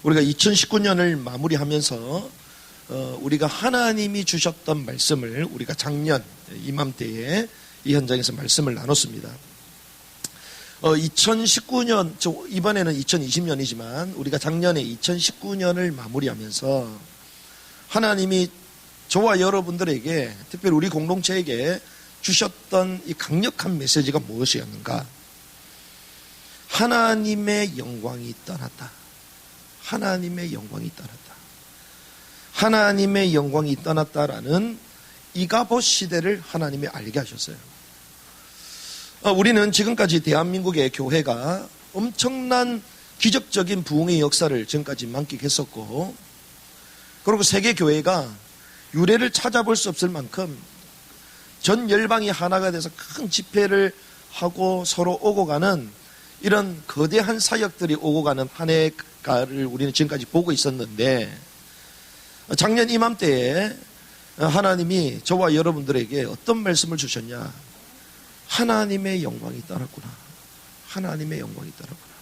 우리가 2019년을 마무리하면서 우리가 하나님이 주셨던 말씀을 우리가 작년 이맘때에 이 현장에서 말씀을 나눴습니다. 2019년, 이번에는 2020년이지만 우리가 작년에 2019년을 마무리하면서 하나님이 저와 여러분들에게, 특별히 우리 공동체에게 주셨던 이 강력한 메시지가 무엇이었는가? 하나님의 영광이 떠났다. 하나님의 영광이 떠났다. 하나님의 영광이 떠났다라는 이가봇 시대를 하나님이 알게 하셨어요. 우리는 지금까지 대한민국의 교회가 엄청난 기적적인 부흥의 역사를 지금까지 만끽했었고, 그리고 세계 교회가 유례를 찾아볼 수 없을 만큼 전 열방이 하나가 돼서 큰 집회를 하고 서로 오고 가는 이런 거대한 사역들이 오고 가는 한 해가를 우리는 지금까지 보고 있었는데, 작년 이맘때에 하나님이 저와 여러분들에게 어떤 말씀을 주셨냐? 하나님의 영광이 떠났구나. 하나님의 영광이 떠났구나.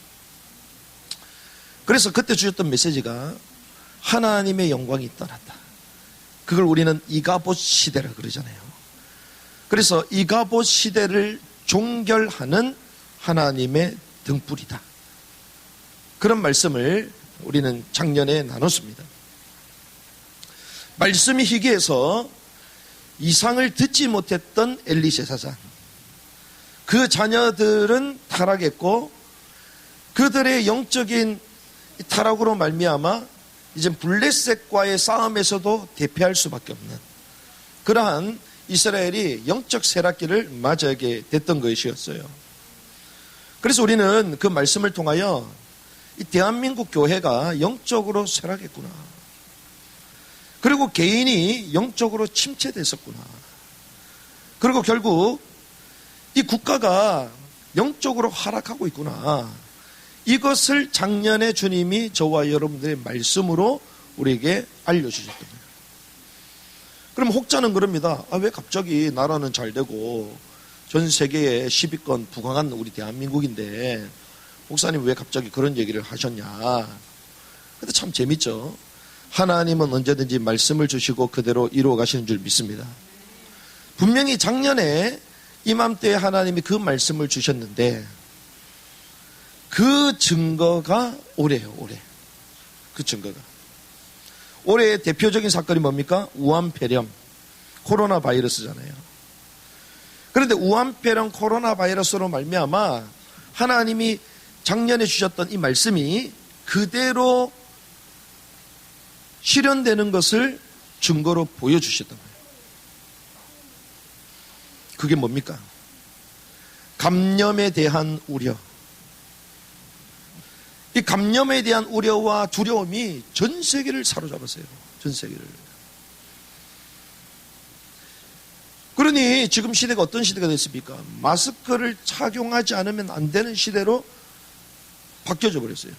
그래서 그때 주셨던 메시지가 하나님의 영광이 떠났다. 그걸 우리는 이가봇 시대라 그러잖아요. 그래서 이가봇 시대를 종결하는 하나님의 등불이다. 그런 말씀을 우리는 작년에 나눴습니다. 말씀이 희귀해서 이상을 듣지 못했던 엘리 제사장, 그 자녀들은 타락했고 그들의 영적인 타락으로 말미암아 이제 블레셋과의 싸움에서도 대패할 수밖에 없는 그러한 이스라엘이 영적 쇠락기를 맞이하게 됐던 것이었어요. 그래서 우리는 그 말씀을 통하여 이 대한민국 교회가 영적으로 쇠락했구나. 그리고 개인이 영적으로 침체됐었구나. 그리고 결국 이 국가가 영적으로 하락하고 있구나. 이것을 작년에 주님이 저와 여러분들의 말씀으로 우리에게 알려주셨던 거예요. 그럼 혹자는 그럽니다. 왜 갑자기 나라는 잘 되고 전 세계에 10위권 부강한 우리 대한민국인데 목사님 왜 갑자기 그런 얘기를 하셨냐. 근데 참 재밌죠. 하나님은 언제든지 말씀을 주시고 그대로 이루어 가시는 줄 믿습니다. 분명히 작년에 이맘때에 하나님이 그 말씀을 주셨는데 그 증거가 올해예요. 올해. 그 증거가. 올해의 대표적인 사건이 뭡니까? 우한폐렴, 코로나 바이러스잖아요. 그런데 우한폐렴 코로나 바이러스로 말미암아 하나님이 작년에 주셨던 이 말씀이 그대로 실현되는 것을 증거로 보여주셨던 거예요. 그게 뭡니까? 감염에 대한 우려. 이 감염에 대한 우려와 두려움이 전 세계를 사로잡았어요. 전 세계를. 그러니 지금 시대가 어떤 시대가 됐습니까? 마스크를 착용하지 않으면 안 되는 시대로 바뀌어져 버렸어요.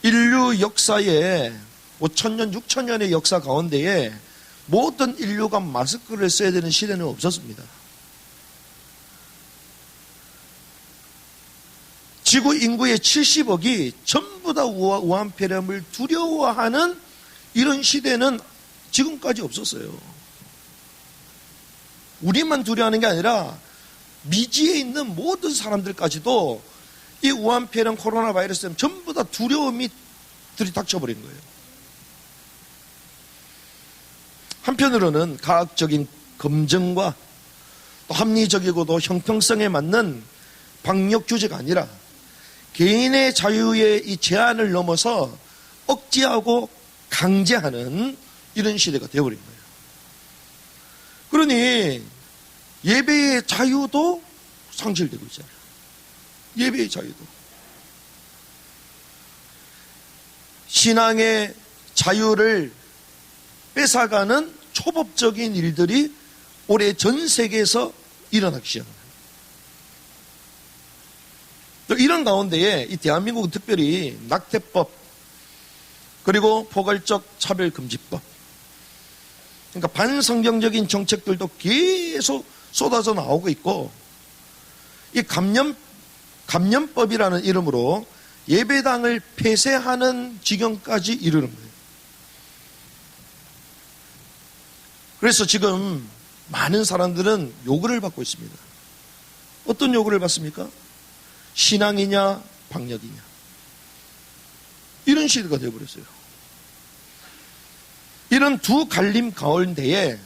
인류 역사에 5,000년, 6,000년의 역사 가운데에 모든 인류가 마스크를 써야 되는 시대는 없었습니다. 지구 인구의 70억이 전부 다 우한폐렴을 두려워하는 이런 시대는 지금까지 없었어요. 우리만 두려워하는 게 아니라 미지에 있는 모든 사람들까지도 이 우한폐렴 코로나 바이러스 때문에 전부 다 두려움이 들이닥쳐버린 거예요. 한편으로는 과학적인 검증과 또 합리적이고도 형평성에 맞는 방역 규제가 아니라 개인의 자유의 이 제한을 넘어서 억제하고 강제하는 이런 시대가 되어버린 거예요. 그러니 예배의 자유도 상실되고 있잖아요. 예배의 자유도. 신앙의 자유를 뺏어가는 초법적인 일들이 올해 전 세계에서 일어나기 시작합니다. 또 이런 가운데에 이 대한민국은 특별히 낙태법 그리고 포괄적 차별금지법, 그러니까 반성경적인 정책들도 계속 쏟아져 나오고 있고, 이 감염법이라는 이름으로 예배당을 폐쇄하는 지경까지 이르는 거예요. 그래서 지금 많은 사람들은 요구를 받고 있습니다. 어떤 요구를 받습니까? 신앙이냐 방역이냐, 이런 시대가 되어버렸어요. 이런 두 갈림 가운데에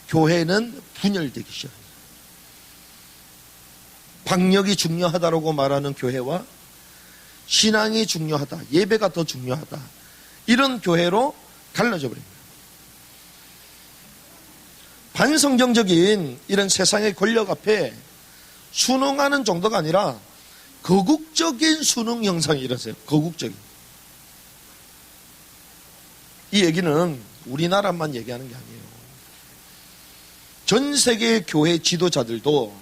교회는 분열되기 시작합니다. 방역이 중요하다고 말하는 교회와 신앙이 중요하다, 예배가 더 중요하다, 이런 교회로 갈라져 버립니다. 반성경적인 이런 세상의 권력 앞에 순응하는 정도가 아니라 거국적인 순응 형상이 일어서요. 거국적인. 이 얘기는 우리나라만 얘기하는 게 아니에요. 전 세계의 교회 지도자들도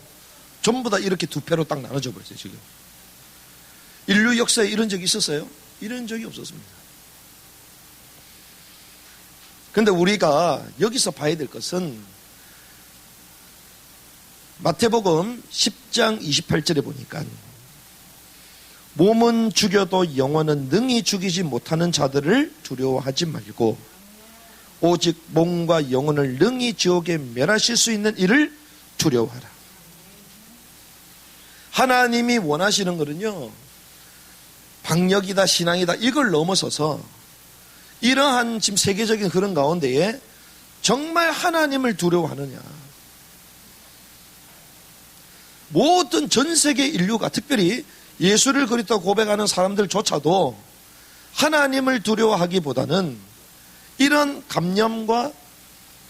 전부 다 이렇게 두 패로 딱 나눠져 버렸어요. 지금 인류 역사에 이런 적이 있었어요? 이런 적이 없었습니다. 그런데 우리가 여기서 봐야 될 것은 마태복음 10장 28절에 보니까 몸은 죽여도 영혼은 능히 죽이지 못하는 자들을 두려워하지 말고 오직 몸과 영혼을 능히 지옥에 멸하실 수 있는 이를 두려워하라. 하나님이 원하시는 것은요, 방역이다 신앙이다 이걸 넘어서서 이러한 지금 세계적인 흐름 가운데에 정말 하나님을 두려워하느냐, 모든 전 세계 인류가 특별히 예수를 그리스도 고백하는 사람들조차도 하나님을 두려워하기보다는 이런 감염과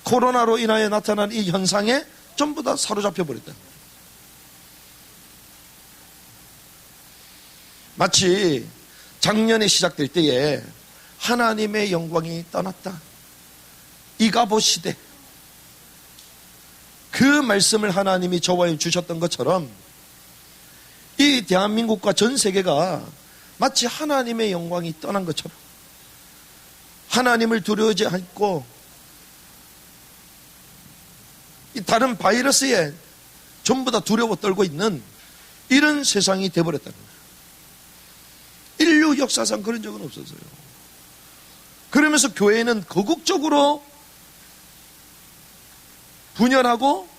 코로나로 인하여 나타난 이 현상에 전부 다 사로잡혀 버렸다. 마치 작년에 시작될 때에 하나님의 영광이 떠났다, 이가보 시대, 그 말씀을 하나님이 저와 주셨던 것처럼 이 대한민국과 전 세계가 마치 하나님의 영광이 떠난 것처럼 하나님을 두려워하지 않고 이 다른 바이러스에 전부 다 두려워 떨고 있는 이런 세상이 되어버렸다는 거예요. 인류 역사상 그런 적은 없었어요. 그러면서 교회는 거국적으로 분열하고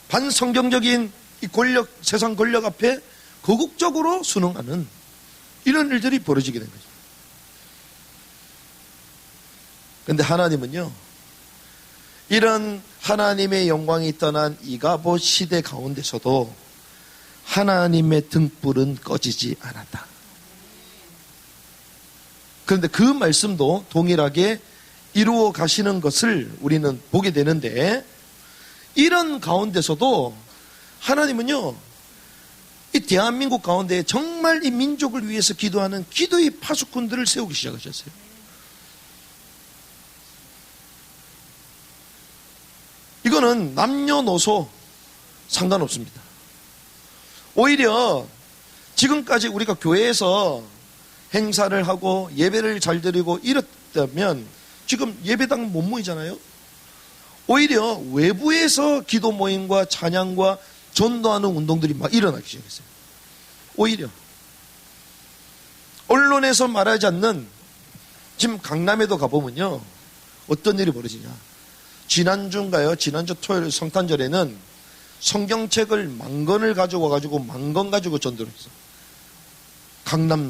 반성경적인 이 권력, 세상 권력 앞에 거국적으로 순응하는 이런 일들이 벌어지게 된 거죠. 그런데 하나님은요, 이런 하나님의 영광이 떠난 이가보 시대 가운데서도 하나님의 등불은 꺼지지 않았다. 그런데 그 말씀도 동일하게 이루어 가시는 것을 우리는 보게 되는데, 이런 가운데서도 하나님은요, 이 대한민국 가운데 정말 이 민족을 위해서 기도하는 기도의 파수꾼들을 세우기 시작하셨어요. 이거는 남녀노소 상관없습니다. 오히려 지금까지 우리가 교회에서 행사를 하고 예배를 잘 드리고 이랬다면 지금 예배당 못 모이잖아요. 오히려 외부에서 기도 모임과 찬양과 전도하는 운동들이 막 일어나기 시작했어요. 오히려 언론에서 말하지 않는, 지금 강남에도 가보면요, 어떤 일이 벌어지냐, 지난주인가요? 지난주 토요일 성탄절에는 성경책을 10,000권을 가지고 10,000권 가지고 전도를 했어.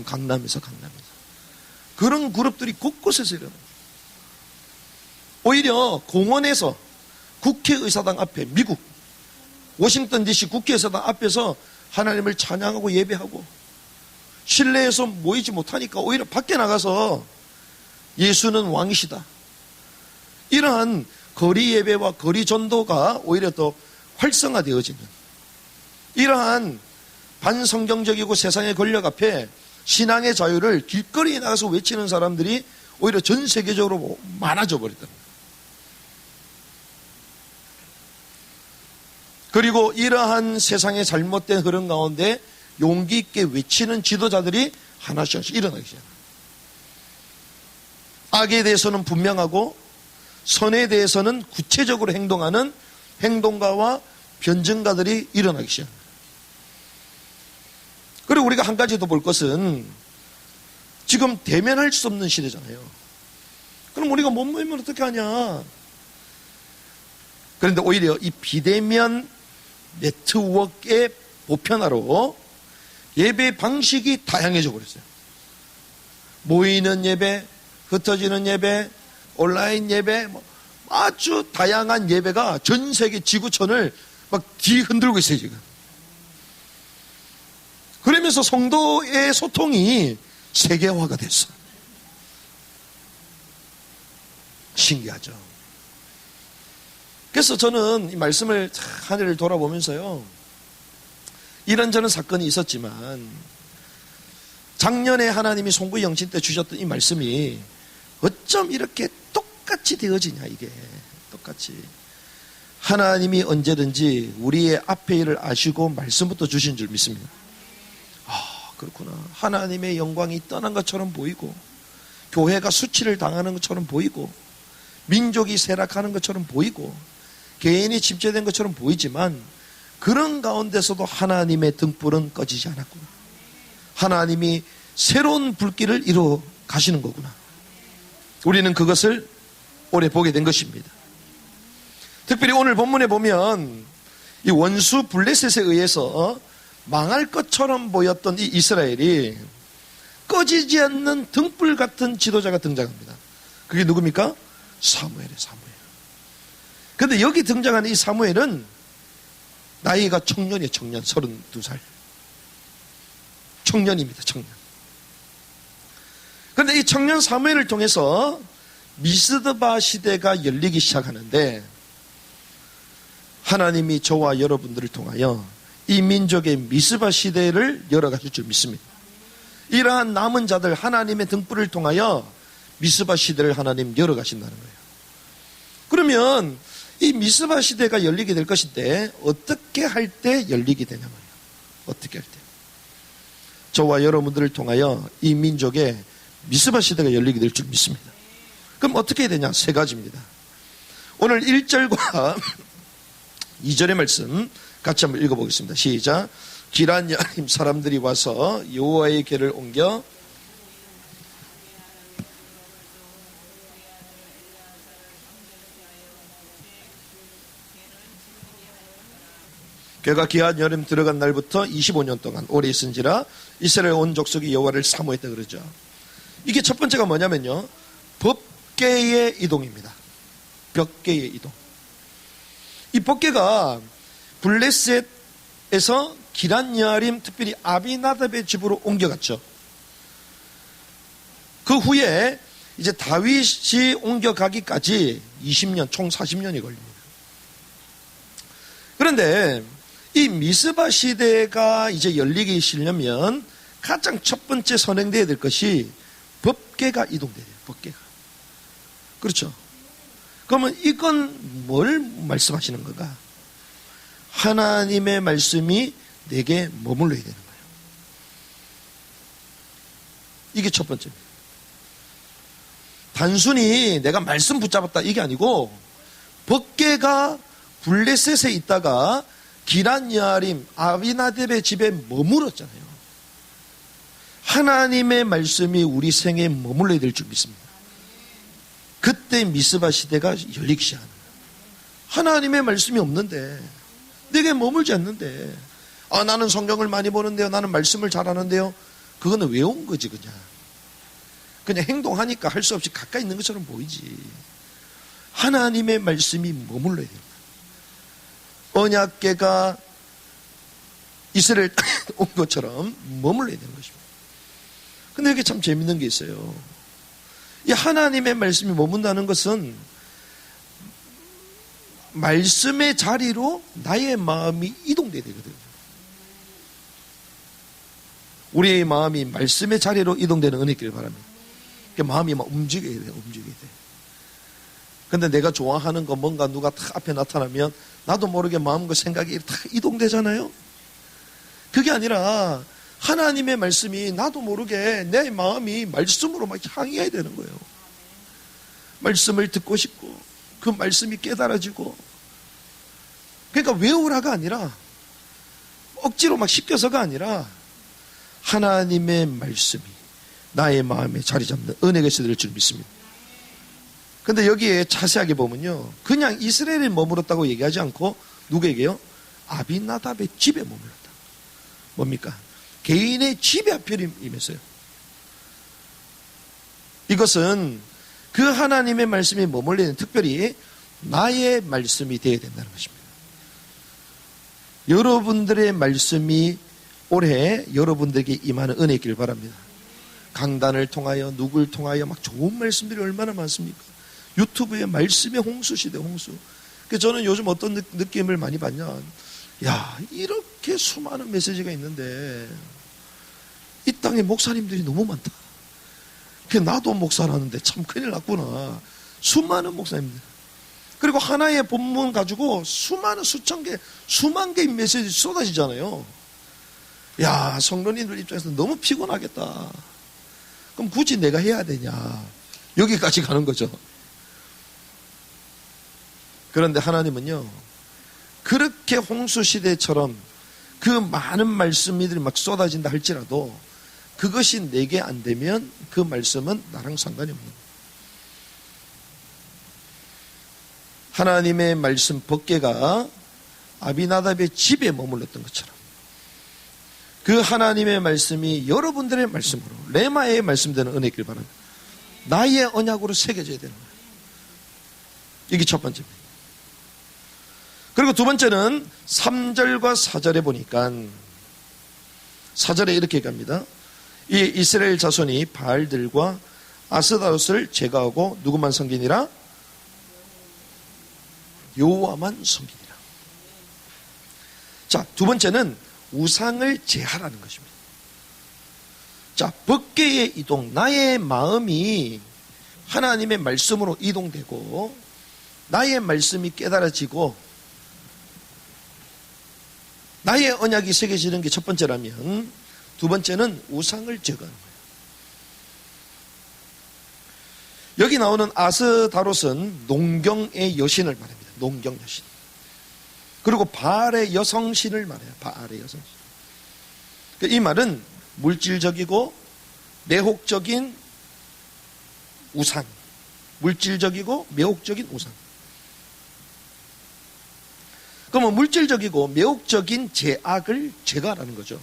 강남에서 그런 그룹들이 곳곳에서 일어나요. 오히려 공원에서 국회의사당 앞에, 미국 워싱턴 DC 국회의사당 앞에서 하나님을 찬양하고 예배하고, 실내에서 모이지 못하니까 오히려 밖에 나가서 예수는 왕이시다, 이러한 거리 예배와 거리 전도가 오히려 더 활성화되어지는, 이러한 반성경적이고 세상의 권력 앞에 신앙의 자유를 길거리에 나가서 외치는 사람들이 오히려 전 세계적으로 많아져 버렸다. 그리고 이러한 세상의 잘못된 흐름 가운데 용기 있게 외치는 지도자들이 하나씩 일어나기 시작합니다. 악에 대해서는 분명하고 선에 대해서는 구체적으로 행동하는 행동가와 변증가들이 일어나기 시작합니다. 그리고 우리가 한 가지 더 볼 것은 지금 대면할 수 없는 시대잖아요. 그럼 우리가 못 모이면 어떻게 하냐? 그런데 오히려 이 비대면 네트워크의 보편화로 예배 방식이 다양해져 버렸어요. 모이는 예배, 흩어지는 예배, 온라인 예배, 아주 다양한 예배가 전 세계 지구촌을 막 뒤흔들고 있어요, 지금. 그러면서 성도의 소통이 세계화가 됐어. 신기하죠. 그래서 저는 이 말씀을 한 해를 돌아보면서요, 이런저런 사건이 있었지만 작년에 하나님이 송구의 영신 때 주셨던 이 말씀이 어쩜 이렇게 똑같이 되어지냐, 이게. 똑같이. 하나님이 언제든지 우리의 앞에 일을 아시고 말씀부터 주신 줄 믿습니다. 아, 그렇구나. 하나님의 영광이 떠난 것처럼 보이고, 교회가 수치를 당하는 것처럼 보이고, 민족이 쇠락하는 것처럼 보이고, 개인이 집죄된 것처럼 보이지만, 그런 가운데서도 하나님의 등불은 꺼지지 않았구나. 하나님이 새로운 불길을 이루어 가시는 거구나. 우리는 그것을 오래 보게 된 것입니다. 특별히 오늘 본문에 보면 이 원수 블레셋에 의해서 망할 것처럼 보였던 이 이스라엘이 꺼지지 않는 등불 같은 지도자가 등장합니다. 그게 누굽니까? 사무엘이에요, 사무엘. 그런데 여기 등장하는 이 사무엘은 나이가 청년이에요, 청년. 32살. 청년입니다, 청년. 그런데 이 청년 사무엘을 통해서 미스드바 시대가 열리기 시작하는데, 하나님이 저와 여러분들을 통하여 이 민족의 미스바 시대를 열어가실 줄 믿습니다. 이러한 남은 자들, 하나님의 등불을 통하여 미스바 시대를 하나님 열어가신다는 거예요. 그러면 이 미스바 시대가 열리게 될 것인데 어떻게 할 때 열리게 되냐 말이에요. 어떻게 할 때. 저와 여러분들을 통하여 이 민족의 미스바 시대가 열리게 될 줄 믿습니다. 그럼 어떻게 해야 되냐? 세 가지입니다. 오늘 1절과 2절의 말씀 같이 한번 읽어보겠습니다. 시작. 기란 야림 사람들이 와서 여호와의 궤를 옮겨 궤가 기한 여름 들어간 날부터 25년 동안 오래 있은지라 이스라엘 온 족속이 여호와를 사모했다 그러죠. 이게 첫 번째가 뭐냐면요, 법궤의 이동입니다. 법궤의 이동. 이 법궤가 블레셋에서 기란 여림, 특별히 아비나답의 집으로 옮겨갔죠. 그 후에 이제 다윗이 옮겨가기까지 20년, 총 40년이 걸립니다. 그런데 이 미스바 시대가 이제 열리기 시려면 가장 첫 번째 선행되어야 될 것이 법궤가 이동돼야 돼요. 법궤가. 그렇죠. 그러면 이건 뭘 말씀하시는 건가? 하나님의 말씀이 내게 머물러야 되는 거예요. 이게 첫 번째입니다. 단순히 내가 말씀 붙잡았다 이게 아니고, 법궤가 블레셋에 있다가 기란 여아림 아비나답의 집에 머물었잖아요. 하나님의 말씀이 우리 생에 머물러야 될 줄 믿습니다. 그때 미스바 시대가 열리기 시작합니다. 하나님의 말씀이 없는데, 내게 머물지 않는데, 아, 나는 성경을 많이 보는데요, 나는 말씀을 잘하는데요. 그거는 외운 거지. 그냥 행동하니까 할 수 없이 가까이 있는 것처럼 보이지. 하나님의 말씀이 머물러야 됩니다. 언약궤가 이스라엘 온 것처럼 머물러야 되는 것입니다. 근데 이게 참 재밌는 게 있어요. 이 하나님의 말씀이 머문다는 것은 말씀의 자리로 나의 마음이 이동돼야 되거든요. 우리의 마음이 말씀의 자리로 이동되는 은혜 있기를 바랍니다. 마음이 막 움직여야 돼요. 움직여야 돼. 근데 내가 좋아하는 거 뭔가 누가 탁 앞에 나타나면 나도 모르게 마음과 생각이 탁 이동되잖아요. 그게 아니라 하나님의 말씀이 나도 모르게 내 마음이 말씀으로 막 향해야 되는 거예요. 말씀을 듣고 싶고 그 말씀이 깨달아지고, 그러니까 외우라가 아니라 억지로 막 시켜서가 아니라 하나님의 말씀이 나의 마음에 자리 잡는 은혜가 있어야 될 줄 믿습니다. 근데 여기에 자세하게 보면요, 그냥 이스라엘에 머물렀다고 얘기하지 않고 누구에게요? 아비나답의 집에 머물렀다. 뭡니까? 개인의 집에 하필 임했어요. 이것은 그 하나님의 말씀이 머물리는, 특별히 나의 말씀이 되어야 된다는 것입니다. 여러분들의 말씀이 올해 여러분들에게 임하는 은혜 있기를 바랍니다. 강단을 통하여 누구를 통하여 막 좋은 말씀들이 얼마나 많습니까? 유튜브에 말씀의 홍수시대, 홍수. 그래서 저는 요즘 어떤 느낌을 많이 받냐, 야, 이렇게 수많은 메시지가 있는데 이 땅에 목사님들이 너무 많다. 나도 목사라는데 참 큰일 났구나. 수많은 목사님들. 그리고 하나의 본문 가지고 수많은 수천 개, 수만 개의 메시지 쏟아지잖아요. 야, 성도님들 입장에서 너무 피곤하겠다. 그럼 굳이 내가 해야 되냐. 여기까지 가는 거죠. 그런데 하나님은요, 그렇게 홍수시대처럼 그 많은 말씀들이 막 쏟아진다 할지라도 그것이 내게 안 되면 그 말씀은 나랑 상관이 없는 거예요. 하나님의 말씀 법궤가 아비나답의 집에 머물렀던 것처럼 그 하나님의 말씀이 여러분들의 말씀으로, 레마의 말씀되는 은혜길 바랍니다. 나의 언약으로 새겨져야 되는 거예요. 이게 첫 번째입니다. 그리고 두 번째는 3절과 4절에 보니까 4절에 이렇게 얘기합니다. 이 이스라엘 자손이 바알들과 아스다롯을 제거하고 누구만 섬기니라? 여호와만 섬기니라. 자, 두 번째는 우상을 제하라는 것입니다. 자, 법궤의 이동, 나의 마음이 하나님의 말씀으로 이동되고 나의 말씀이 깨달아지고 나의 언약이 새겨지는 게 첫 번째라면, 두 번째는 우상을 제거하는 거예요. 여기 나오는 아스다롯은 농경의 여신을 말합니다. 농경 여신. 그리고 바알의 여성신을 말해요. 바알의 여성신. 이 말은 물질적이고 매혹적인 우상. 물질적이고 매혹적인 우상. 그러면 물질적이고 매혹적인 제악을 제거하라는 거죠.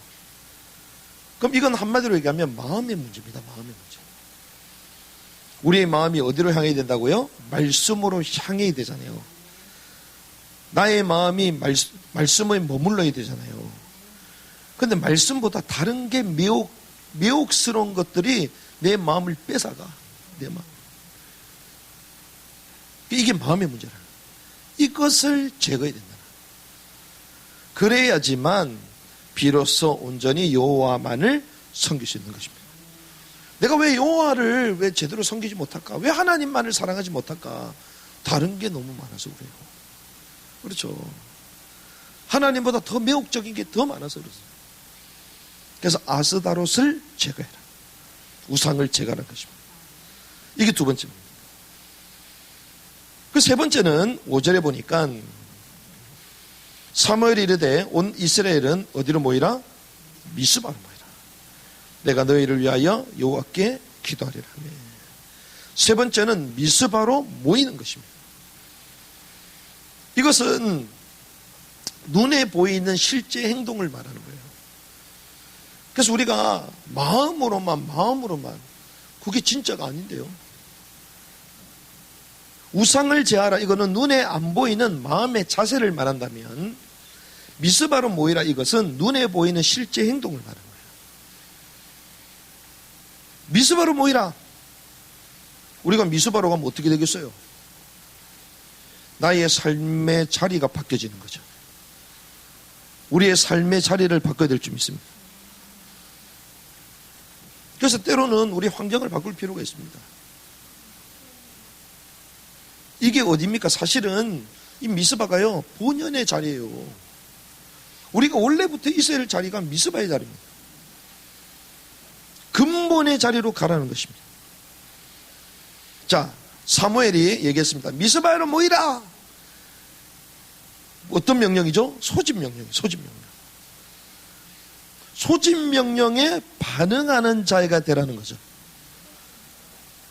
그럼 이건 한마디로 얘기하면 마음의 문제입니다. 마음의 문제. 우리의 마음이 어디로 향해야 된다고요? 말씀으로 향해야 되잖아요. 나의 마음이 말씀에 머물러야 되잖아요. 그런데 말씀보다 다른 게 매혹스러운 것들이 내 마음을 뺏어가. 내 마음. 이게 마음의 문제라. 이것을 제거해야 된다. 그래야지만 비로소 온전히 여호와만을 섬길 수 있는 것입니다. 내가 왜 여호와를 왜 제대로 섬기지 못할까? 왜 하나님만을 사랑하지 못할까? 다른 게 너무 많아서 그래요. 그렇죠. 하나님보다 더 매혹적인 게 더 많아서 그렇습니다. 그래서 아스다롯을 제거해라. 우상을 제거하는 것입니다. 이게 두 번째입니다. 그 세 번째는 5절에 보니까 사무엘이 이르되 온 이스라엘은 어디로 모이라? 미스바로 모이라. 내가 너희를 위하여 여호와께 기도하리라. 세 번째는 미스바로 모이는 것입니다. 이것은 눈에 보이는 실제 행동을 말하는 거예요. 그래서 우리가 마음으로만 그게 진짜가 아닌데요. 우상을 제하라, 이거는 눈에 안 보이는 마음의 자세를 말한다면, 미스바로 모이라, 이것은 눈에 보이는 실제 행동을 말하는 거예요. 미스바로 모이라. 우리가 미스바로 가면 어떻게 되겠어요? 나의 삶의 자리가 바뀌어지는 거죠. 우리의 삶의 자리를 바꿔야 될 줄 믿습니다. 그래서 때로는 우리 환경을 바꿀 필요가 있습니다. 이게 어디입니까? 사실은 이 미스바가요, 본연의 자리예요. 우리가 원래부터 있어야 할 자리가 미스바의 자리입니다. 근본의 자리로 가라는 것입니다. 자, 사무엘이 얘기했습니다. 미스바로 모이라. 어떤 명령이죠? 소집 명령. 소집 명령에 반응하는 자가 되라는 거죠.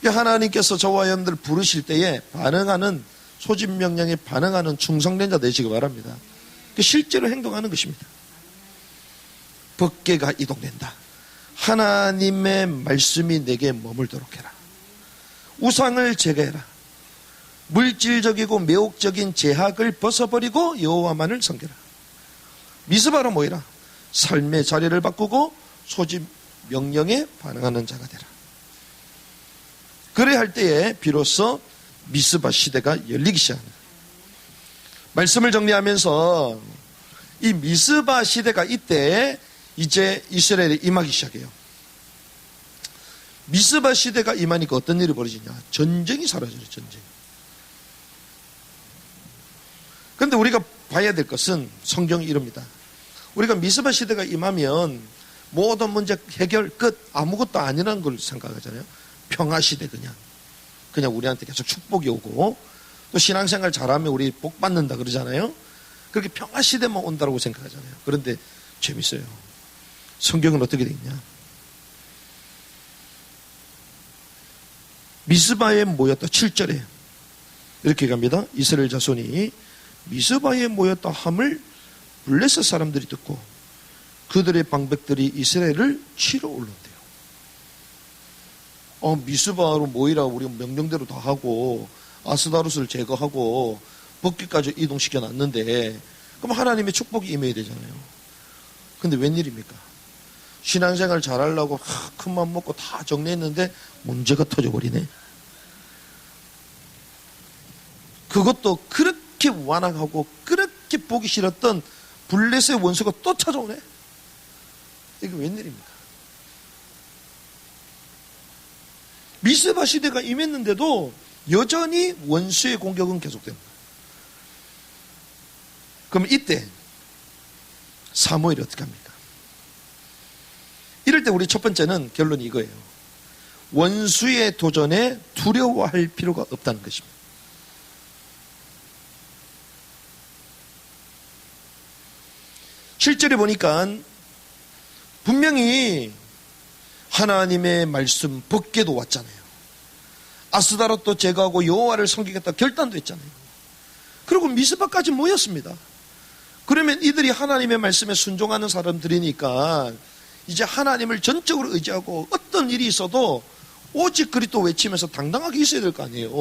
하나님께서 저와 여러분들 부르실 때에 반응하는, 소집 명령에 반응하는 충성된 자 되시기 바랍니다. 실제로 행동하는 것입니다. 법궤가 이동된다. 하나님의 말씀이 내게 머물도록 해라. 우상을 제거해라. 물질적이고 매혹적인 제약을 벗어버리고 여호와만을 섬겨라. 미스바로 모이라. 삶의 자리를 바꾸고 소집 명령에 반응하는 자가 되라. 그래야 할 때에 비로소 미스바 시대가 열리기 시작합니다. 말씀을 정리하면서 이 미스바 시대가 이때 이제 이스라엘에 임하기 시작해요. 미스바 시대가 임하니까 어떤 일이 벌어지냐? 전쟁이 사라져요. 전쟁. 그런데 우리가 봐야 될 것은 성경이 이럽니다. 우리가 미스바 시대가 임하면 모든 문제 해결 끝, 아무것도 아니라는 걸 생각하잖아요. 평화 시대, 그냥 우리한테 계속 축복이 오고, 또 신앙생활 잘하면 우리 복 받는다 그러잖아요. 그렇게 평화 시대만 온다고 생각하잖아요. 그런데 재밌어요. 성경은 어떻게 되어 있냐? 미스바에 모였다. 7절에 이렇게 갑니다. 이스라엘 자손이 미스바에 모였다 함을 블레셋 사람들이 듣고 그들의 방백들이 이스라엘을 치러 올라온대요. 미스바로 모이라고 우리가 명령대로 다 하고 아스다롯을 제거하고 법궤까지 이동시켜 놨는데, 그럼 하나님의 축복이 임해야 되잖아요. 근데 웬일입니까? 신앙생활 잘하려고 큰맘 먹고 다 정리했는데 문제가 터져버리네. 그것도 그렇게 완악하고 그렇게 보기 싫었던 블레셋의 원수가 또 찾아오네. 이게 웬일입니까? 미스바 시대가 임했는데도 여전히 원수의 공격은 계속됩니다. 그럼 이때 사무엘이 어떻게 합니까? 이럴 때 우리 첫 번째는 결론이 이거예요. 원수의 도전에 두려워할 필요가 없다는 것입니다. 실제로 보니까 분명히 하나님의 말씀 법궤도 왔잖아요. 아스다롯도 제거하고 여호와를 섬기겠다 결단도 했잖아요. 그리고 미스바까지 모였습니다. 그러면 이들이 하나님의 말씀에 순종하는 사람들이니까 이제 하나님을 전적으로 의지하고 어떤 일이 있어도 오직 그리스도 외치면서 당당하게 있어야 될 거 아니에요.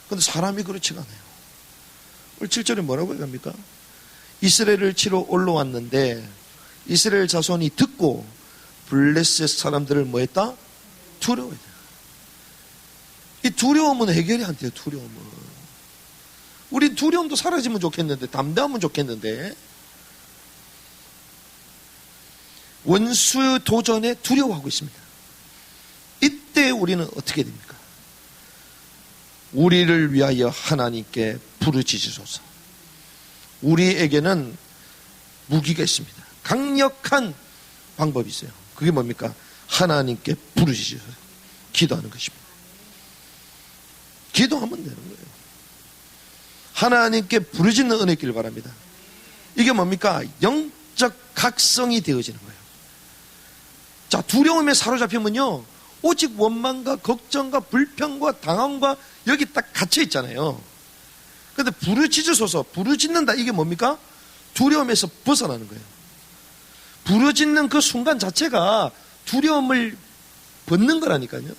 그런데 사람이 그렇지가 않아요. 오늘 7절에 뭐라고 얘기합니까? 이스라엘을 치러 올라왔는데 이스라엘 자손이 듣고 블레셋 사람들을 뭐 했다? 두려워했다. 이 두려움은 해결이 안 돼요. 두려움은. 우리 두려움도 사라지면 좋겠는데, 담대하면 좋겠는데, 원수 도전에 두려워하고 있습니다. 이때 우리는 어떻게 됩니까? 우리를 위하여 하나님께 부르짖으소서. 우리에게는 무기가 있습니다. 강력한 방법이 있어요. 그게 뭡니까? 하나님께 부르짖으소서. 기도하는 것입니다. 기도하면 되는 거예요. 하나님께 부르짖는 은혜 있기를 바랍니다. 이게 뭡니까? 영적 각성이 되어지는 거예요. 자, 두려움에 사로잡히면요, 오직 원망과 걱정과 불평과 당함과 여기 딱 갇혀 있잖아요. 그런데 부르짖으소서, 부르짖는다, 이게 뭡니까? 두려움에서 벗어나는 거예요. 부르짖는 그 순간 자체가 두려움을 벗는 거라니까요.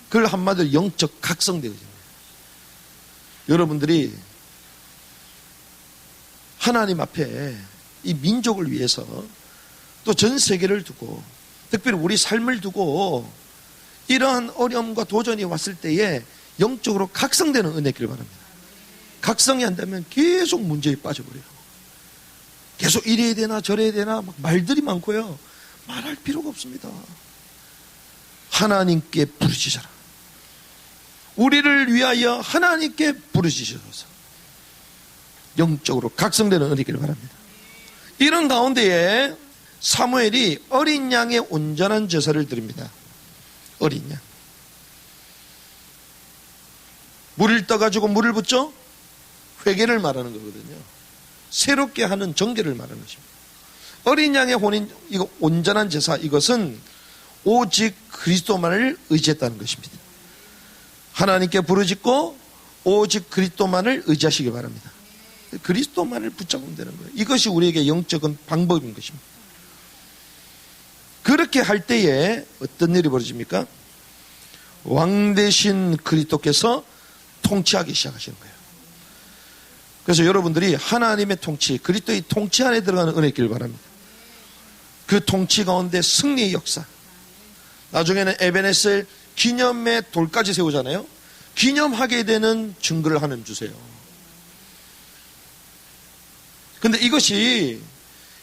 그걸 한마디로 영적 각성되어지는 거예요. 여러분들이 하나님 앞에 이 민족을 위해서 또 전 세계를 두고 특별히 우리 삶을 두고 이러한 어려움과 도전이 왔을 때에 영적으로 각성되는 은혜 있기를 바랍니다. 각성이 안 되면 계속 문제에 빠져버려요. 계속 이래야 되나 저래야 되나 막 말들이 많고요. 말할 필요가 없습니다. 하나님께 부르짖어라. 우리를 위하여 하나님께 부르짖으소서. 영적으로 각성되는 은혜 있기를 바랍니다. 이런 가운데에 사무엘이 어린 양의 온전한 제사를 드립니다. 어린 양. 물을 떠가지고 물을 붓죠? 회개를 말하는 거거든요. 새롭게 하는 정결을 말하는 것입니다. 어린 양의 혼인, 이거 온전한 제사, 이것은 오직 그리스도만을 의지했다는 것입니다. 하나님께 부르짖고 오직 그리스도만을 의지하시기 바랍니다. 그리스도만을 붙잡으면 되는 거예요. 이것이 우리에게 영적인 방법인 것입니다. 그렇게 할 때에 어떤 일이 벌어집니까? 왕 대신 그리스도께서 통치하기 시작하시는 거예요. 그래서 여러분들이 하나님의 통치, 그리스도의 통치 안에 들어가는 은혜 있기를 바랍니다. 그 통치 가운데 승리의 역사. 나중에는 에베네셀 기념의 돌까지 세우잖아요. 기념하게 되는 증거를 하나님 주세요. 근데 이것이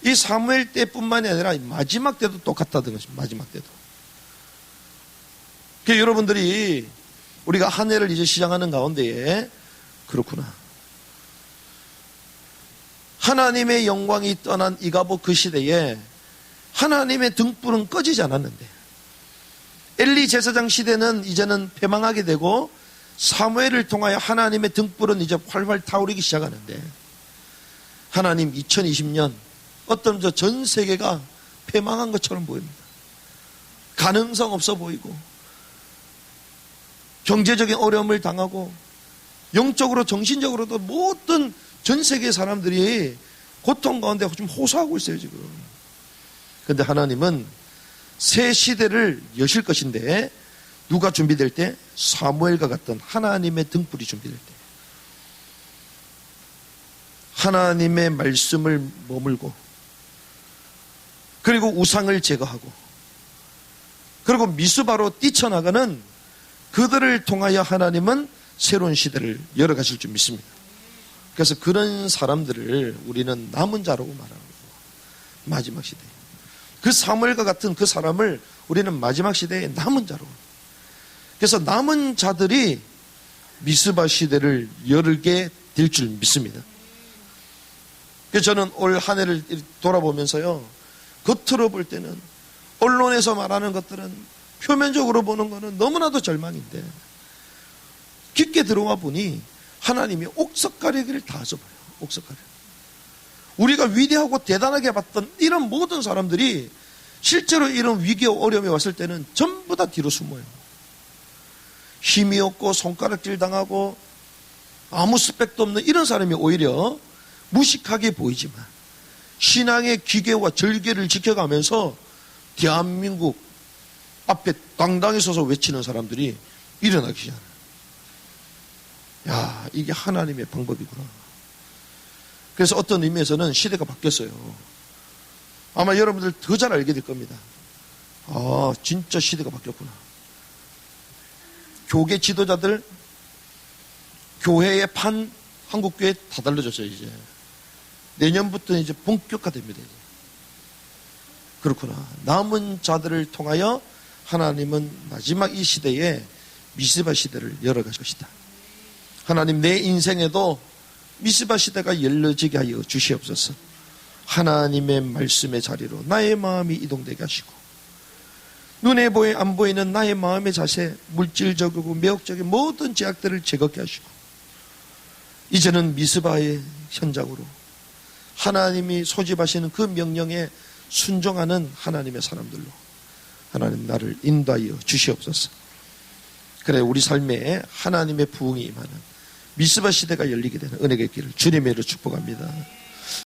이 사무엘 때뿐만이 아니라 마지막 때도 똑같다는 것입니다. 마지막 때도. 그러니까 여러분들이 우리가 한 해를 이제 시작하는 가운데에 그렇구나. 하나님의 영광이 떠난 이가봇 그 시대에 하나님의 등불은 꺼지지 않았는데 엘리 제사장 시대는 이제는 패망하게 되고 사무엘을 통하여 하나님의 등불은 이제 활활 타오르기 시작하는데 하나님 2020년 어떤 전 세계가 패망한 것처럼 보입니다. 가능성 없어 보이고 경제적인 어려움을 당하고 영적으로 정신적으로도 모든 전 세계 사람들이 고통 가운데 좀 호소하고 있어요 지금. 그런데 하나님은 새 시대를 여실 것인데 누가 준비될 때? 사무엘과 같던 하나님의 등불이 준비될 때 하나님의 말씀을 머물고 그리고 우상을 제거하고 그리고 미스바로 뛰쳐나가는 그들을 통하여 하나님은 새로운 시대를 열어가실 줄 믿습니다. 그래서 그런 사람들을 우리는 남은 자라고 말하는 거예요. 마지막 시대. 그 사무엘과 같은 그 사람을 우리는 마지막 시대의 남은 자로. 그래서 남은 자들이 미스바 시대를 열게 될 줄 믿습니다. 그래서 저는 올 한 해를 돌아보면서요, 겉으로 볼 때는 언론에서 말하는 것들은 표면적으로 보는 거는 너무나도 절망인데 깊게 들어와 보니 하나님이 옥석가래기를 다 줘봐요. 옥석가래. 우리가 위대하고 대단하게 봤던 이런 모든 사람들이 실제로 이런 위기와 어려움이 왔을 때는 전부 다 뒤로 숨어요. 힘이 없고 손가락질 당하고 아무 스펙도 없는 이런 사람이 오히려 무식하게 보이지만 신앙의 기계와 절개를 지켜가면서 대한민국 앞에 당당히 서서 외치는 사람들이 일어나기 시작해요. 야, 이게 하나님의 방법이구나. 그래서 어떤 의미에서는 시대가 바뀌었어요. 아마 여러분들 더 잘 알게 될 겁니다. 아, 진짜 시대가 바뀌었구나. 교계 지도자들, 교회의 판, 한국교회 다 달라졌어요, 이제. 내년부터 이제 본격화됩니다, 이제. 그렇구나. 남은 자들을 통하여 하나님은 마지막 이 시대에 미스바 시대를 열어갈 것이다. 하나님, 내 인생에도 미스바 시대가 열려지게 하여 주시옵소서. 하나님의 말씀의 자리로 나의 마음이 이동되게 하시고 눈에 보여 안 보이는 나의 마음의 자세, 물질적이고 매혹적인 모든 제약들을 제거케 하시고 이제는 미스바의 현장으로 하나님이 소집하시는 그 명령에 순종하는 하나님의 사람들로 하나님 나를 인도하여 주시옵소서. 그래, 우리 삶에 하나님의 부흥이 임하는 미스바 시대가 열리게 되는 은혜의 길을 주님의 이름으로 축복합니다.